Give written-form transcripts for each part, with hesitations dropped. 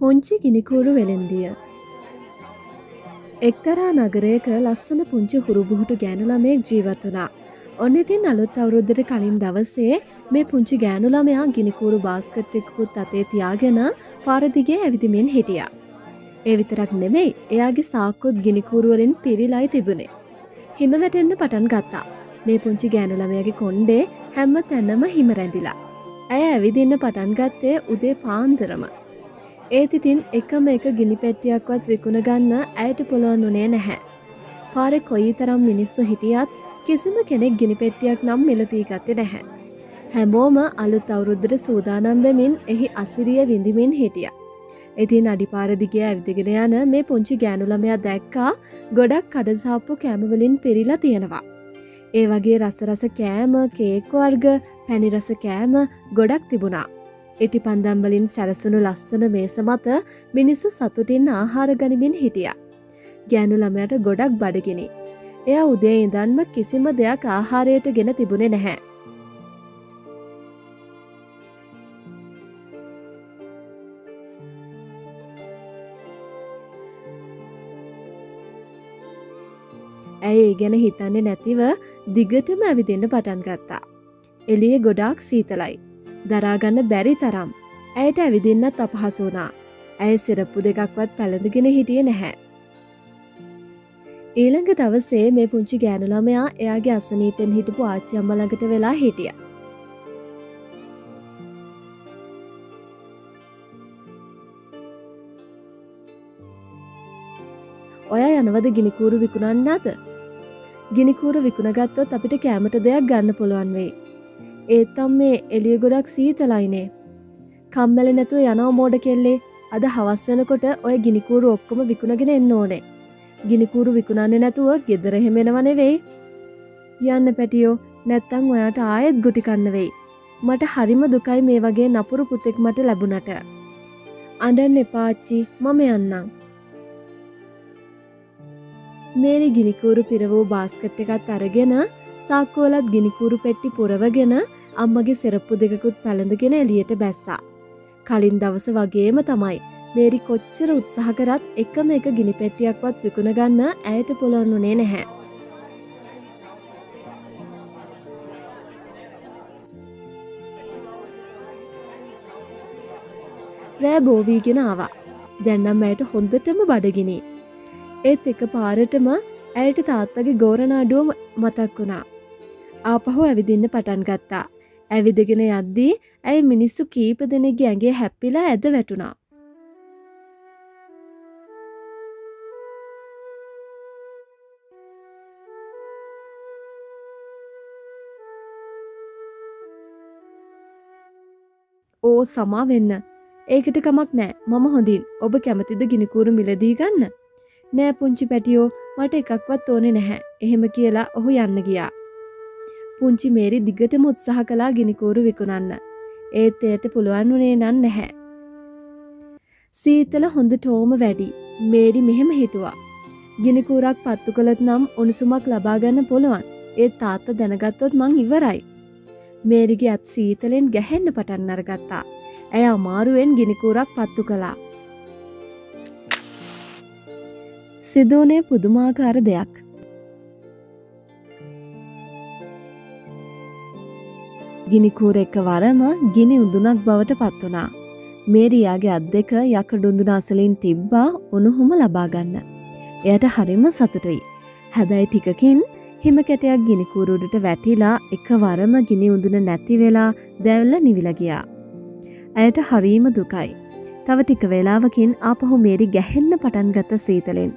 පුංචි ගිනිකූරු වෙලෙන්දිය. එක්තරා නගරයක ලස්සන පුංචි හුරුබුහුටු ගෑනු ළමයෙක් ජීවත් වුණා. ඔන්න ඉතින් අලුත් අවුරුද්දට කලින් දවසේ මේ පුංචි ගෑනු ළමයා ගිනිකූරු බාස්කට් එකකුත් අතේ තියාගෙන පාර දිගේ ඇවිදිමින් හිටියා. ඒ විතරක් නෙමෙයි, එයාගේ සාක්කුත් ගිනිකූරු වලින් පිරීලායි තිබුණේ. හිම වැටෙන්න පටන් ගත්තා. මේ පුංචි ගෑනු ළමයාගේ කොණ්ඩේ හැම තැනම හිම රැඳිලා. ඇය ඇවිදින්න පටන් ගත්තේ උදේ පාන්දරම. ඒත් ඉතින් එකම එක ගිනි පෙට්ටියක්වත් විකුණ ගන්න ඇයට පුළුවන් වුණේ නැහැ. පාරේ කොයිතරම් මිනිස්සු හිටියත් කිසිම කෙනෙක් ගිනි පෙට්ටියක් නම් මිලදී ගත්තේ නැහැ. හැමෝම අලුත් අවුරුද්දට සූදානම් වෙමින් එහි අසිරිය විඳිමින් හිටියා. ඉතින් අඩිපාර දිගේ ඇවිදගෙන යන මේ පුංචි ගෑනු ළමයා දැක්කා ගොඩක් කඩසාප්පු කෑම වලින් පිරීලා තියෙනවා. ඒ වගේ රස කෑම, කේක් වර්ග, පැණි රස කෑම ගොඩක් තිබුණා. ඉටි පන්දම් වලින් සැරසුණු ලස්සන මේස මත මිනිස්සු සතුටින් ආහාර ගනිමින් හිටියා. ගෑනු ළමයාට ගොඩක් බඩගිනි. එයා උදේ ඉඳන්ම කිසිම දෙයක් ආහාරයට ගෙන තිබුණේ නැහැ. ඇය ඒ ගැන හිතන්නේ නැතිව දිගටම ඇවිදින්න පටන් ගත්තා. එළියේ ගොඩාක් සීතලයි. දරාගන්න බැරි තරම්. ඇයට ඇවිදින්නත් අපහසු වුණා. ඇය සිරප්පු දෙකක්වත් පැළඳගෙන හිටියේ නැහැ. ඊළඟ දවසේ මේ පුංචි ගෑනු ළමයා එයාගේ අසනීපෙන් හිටපු ආච්චි අම්මා ළඟට වෙලා හිටියා. ඔයා යනවද ගිනිකූරු විකුණන්නද? ගිනිකූරු විකුණගත්තොත් අපිට කැමට දෙයක් ගන්න පුළුවන් වෙයි. ඒත් අම්මේ එළිය ගොඩක් සීතලයිනේ. කම්මැලි නැතුව යනවා මෝඩ කෙල්ලේ. අද හවස් වෙනකොට ඔය ගිනිකූරු ඔක්කොම විකුණගෙන එන්න ඕනේ. ගිනිකූරු විකුණන්නේ නැතුව ගෙදර එහෙම එනව නෙවෙයි. යන්න පැටියෝ, නැත්තම් ඔයාට ආයෙත් ගුටි කන්න වෙයි. මට හරිම දුකයි මේ වගේ නපුරු පුතෙක් මට ලැබුණට. අඬන්න එපා ආච්චි, මම යන්නම්. මේරි ගිනිකූරු පිරවූ බාස්කට් එකත් අරගෙන සාක්කුවලත් ගිනිකූරු පෙට්ටි පුරවගෙන අම්මගේ සෙරප්පු දෙකකුත් පැළඳගෙන එළියට බැස්සා. කලින් දවස වගේම තමයි මේරි කොච්චර උත්සාහ කරත් එකම එක ගිනි පෙට්ටියක්වත් විකුණ ගන්න ඇයට පුළුවන් වුණේ නැහැ. රෑ බෝ වීගෙන ආවා. දැන් නම් ඇයට හොඳටම බඩගිනි. ඒත් එක පාරටම ඇයට තාත්තගේ ගෝරනාඩුව මතක් වුණා. ආපහු ඇවිදින්න පටන් ගත්තා. ඇවිදගෙන යද්දී ඇය මිනිස්සු කීප දෙනෙක්ගේ ඇඟේ හැප්පිලා ඇද වැටුණා. ඕ සමා වෙන්න. ඒකට කමක් නෑ. මම හොඳින්. ඔබ කැමතිද ගිනිකූරු මිලදී ගන්න? නෑ පුංචි පැටියෝ, මට එකක්වත් ඕනේ නැහැ. එහෙම කියලා ඔහු යන්න ගියා. පුංචි මේරි දිගටම උත්සාහ කළා ගිනිකූරු විකුණන්න. ඒත් එයට පුළුවන් වුණේ නැහැ. සීතල හොඳටම වැඩි. මේරි මෙහෙම හිතුවා. ගිනිකූරක් පත්තු කළොත් නම් උණුසුමක් ලබා ගන්න පුළුවන්. ඒත් තාත්තා දැනගත්තොත් මං ඉවරයි. මේරිගේ අත් සීතලෙන් ගැහෙන්න පටන් අරගත්තා. ඇය අමාරුවෙන් ගිනිකූරක් පත්තු කළා. සිදුවුණේ පුදුමාකාර දෙයක්. ගිනිකූර එකවරම ගිනි උඳුනක් බවට පත් වුණා. මේරියාගේ අත් දෙක යකඩ උඳුන අසලින් තිබ්බා උණුහුම ලබා ගන්න. එයාට හරිම සතුටුයි. හැබැයි ටිකකින් හිම කැටයක් ගිනිකූර උඩට වැටිලා එකවරම ගිනි උඳුන නැති වෙලා දැවුල නිවිලා ගියා. ඇයට හරිම දුකයි. තව ටික වේලාවකින් ආපහු මේරි ගැහෙන්න පටන් ගත්ත සීතලෙන්.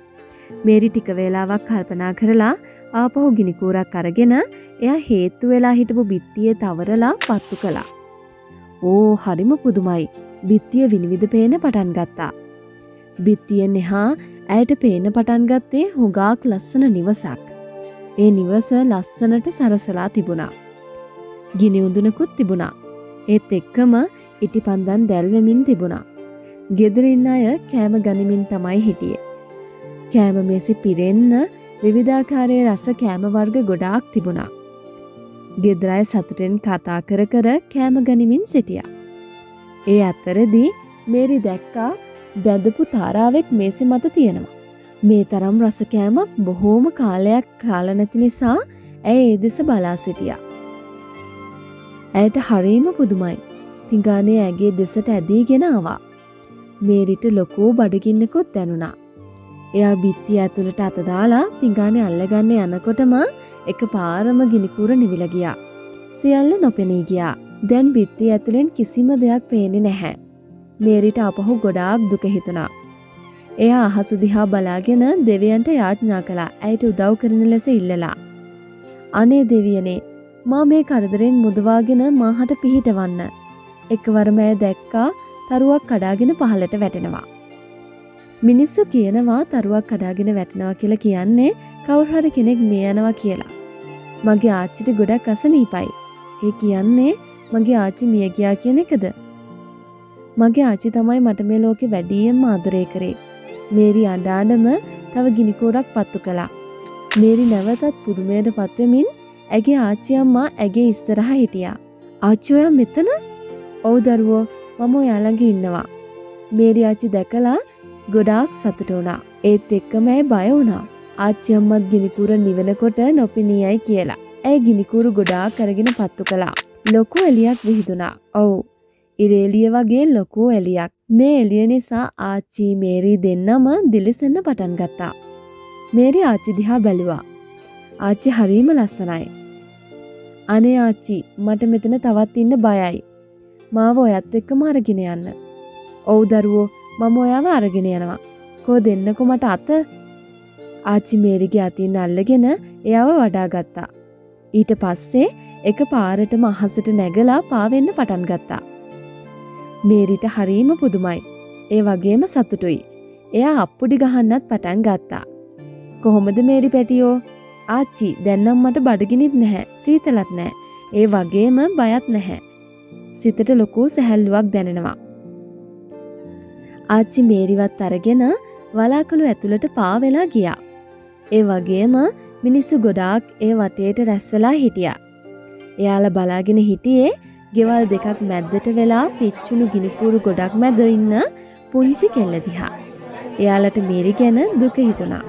මේරි ටික වේලාවක් කල්පනා කරලා ආපහු ගිනිකූරක් අරගෙන එයා හේතු වෙලා හිටපු බිත්තියේ තවරලා පත්තු කළා. ඕ හරිම පුදුමයි. බිත්තිය විනිවිද පේන්න පටන් ගත්තා. බිත්තියෙන් එහා ඇයට පේන්න පටන් ගත්තේ හුඟක් ලස්සන නිවසක්. ඒ නිවස ලස්සනට සරසලා තිබුණා. ගිනි උඳුනකුත් තිබුණා. ඒත් එක්කම ඉටිපන්දම් දැල්වෙමින් තිබුණා. ගෙදර ඉන්න අය කෑම ගනිමින් තමයි හිටියේ. කෑම මේසෙ පිරෙන්න විවිධාකාරයේ රස කෑම වර්ග ගොඩාක් තිබුණා. ගෙදර අය සතුටෙන් කතා කර කර කෑම ගනිමින් සිටියා. ඒ අතරදී මේරි දැක්කා බැඳපු තාරාවෙක් මේසෙ මත තියෙනවා. මේ තරම් රස කෑමක් බොහෝම කාලයක් කාලා නැති නිසා ඇය ඒ දෙස බලා සිටියා. ඇයට හරීම පුදුමයි. පිඟානේ ඇගේ දෙසට ඇදීගෙන ආවා. මේරිට ලොකු බඩගින්නකුත් දැනුණා. එයා බිත්තිය ඇතුළට අත දාලා පිඟානේ අල්ලගන්න යනකොටම එකපාරම ගිනිකූර නිවිලා ගියා. සියල්ල නොපෙනී ගියා. දැන් බිත්තිය ඇතුලෙන් කිසිම දෙයක් පේන්නේ නැහැ. මේරිට අපහු ගොඩාක් දුක හිතුණා. එයා අහස දිහා බලාගෙන දෙවියන්ට යාඥා කළා. ඇයට උදව් කරන ලෙස ඉල්ලලා. අනේ දෙවියනේ, මා මේ කරදරෙන් මුදවාගෙන මාහට පිහිටවන්න. එකවරම ඇය දැක්කා තරුවක් කඩාගෙන පහළට වැටෙනවා. මිනිස්සු කියනවා තරුවක් කඩාගෙන වැටෙනවා කියලා කියන්නේ කවුරු හරි කෙනෙක් මිය යනවා කියලා. මගේ ආච්චිට ගොඩක් අසනීපයි. ඒ කියන්නේ මගේ ආච්චි මිය ගියා කියන එකද? මගේ ආච්චි තමයි මට මේ ලෝකේ වැඩියෙන්ම ආදරය කරේ. මේරි අඬාඬම තව ගිනිකෝරක් පත්තු කළා. මේරි නැවතත් පුදුමයටපත් වෙමින් ඇගේ ආච්චි අම්මා ඇගේ ඉස්සරහා හිටියා. ආච්චි ඔයා මෙතන? ඔව් දරුවෝ, මම ඔයා ළඟ ඉන්නවා. මේරි ආච්චි දැකලා ගොඩාක් සතුටු වුණා. ඒත් එක්කම ඇය බය වුණා. ආච්චි අම්මත් ගිනිකූර නිවෙනකොට නොපෙනියයි කියලා. ඇය ගිනිකූරු ගොඩාක් අරගෙන පත්තු කළා. ලොකු එළියක් විහිදුණා. ඔව්, ඉරේලිය වගේ ලොකු එළියක්. මේ එළිය නිසා ආච්චි මේරි දෙන්නම දිලිසෙන්න පටන් ගත්තා. මේරි ආච්චි දිහා බැලුවා. ආච්චි හරීම ලස්සනයි. අනේ ආච්චි, මට මෙතන තවත් ඉන්න බයයි. මාව ඔයත් එක්කම අරගෙන යන්න. ඔව් දරුවෝ, මම ඔයාව අරගෙන යනවා. කෝ දෙන්නකෝ මට අත. ආච්චි මේරිගේ අතින් අල්ලගෙන එයාව වඩා ගත්තා. ඊට පස්සේ එකපාරටම අහසට නැගලා පාවෙන්න පටන් ගත්තා. මේරිට හරීම පුදුමයි. ඒ වගේම සතුටුයි. එයා අප්පුඩි ගහන්නත් පටන් ගත්තා. කොහොමද මේරි පැටියෝ? ආච්චි, දැන් නම් මට බඩගිනිත් නැහැ, සීතලත් නැහැ. ඒ වගේම බයත් නැහැ. සිතට ලොකු සැහැල්ලුවක් දැනෙනවා. ආච්චි මේරිවත් අරගෙන වලාකුළු ඇතුළට පාවෙලා ගියා. ඒ වගේම මිනිස්සු ගොඩාක් ඒ වටේට රැස් වෙලා හිටියා. එයාලා බලාගෙන හිටියේ ගෙවල් දෙකක් මැද්දට වෙලා පිච්චුණු ගිනිකූරු ගොඩක් මැද ඉන්න පුංචි කෙල්ල දිහා. එයාලට මේරි ගැන දුක හිතුණා.